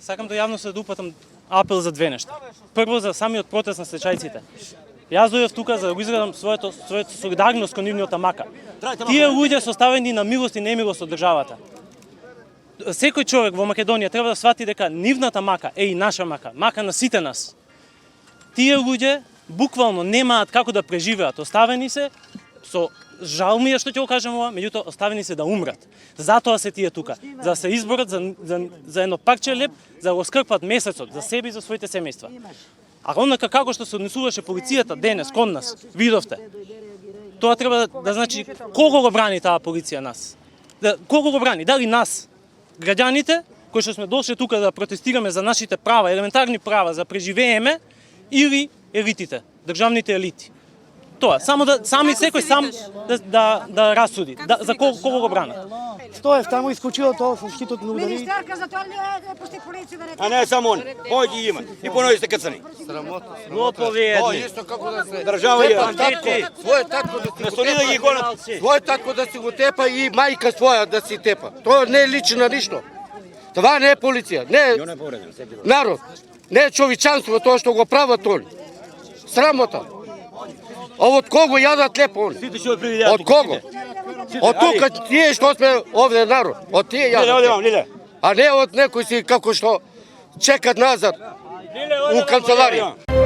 Сакам да јавно се да упатам апел за две нешта. Прво за самиот протест на стечајците. Јас дојдов тука за да го изградам својата солидарност кон нивниот мака. Тие луѓе се оставени на милост и немилост од државата. Секој човек во Македонија треба да свати дека нивната мака е и наша мака, мака на сите нас. Тие луѓе буквално немаат како да преживеат, оставени се со жал ми е што ќе го кажам ова, меѓутоа оставени се да умрат. Затоа се тие тука, за да се изборат за едно парче леп, за да го скрпат месецот за себе и за своите семејства. А онака како што се однесуваше полицијата денес кон нас, видовте. Тоа треба да значи кого го брани таа полиција нас? Кого го брани? Дали нас, граѓаните, кои што сме дошли тука да протестираме за нашите права, елементарни права, за преживееме, или елитите, државните елити? Тоа, само да секој сам да расуди, за кого го бранат. Стоев таму исклучило тоа со штитот на удари. Министерка за тоа не пусти полиција да не. А не само он, ој ги има. И понови сте кацани. Лопови едни. Исто како да се Држава ја. свој татко да си Не го стои да ги тепа. гонат. Свој татко да си го тепа и мајка своја да си тепа. Тоа не личи на ништо. Това не е полиција, не е народ, не е човечанство тоа што го прават они. Срамота. А од кого јадат лепо они? Од кого? Од тука тие што сме овде народ, од тие јадат. А не од некои си како што чекат назад у канцеларија.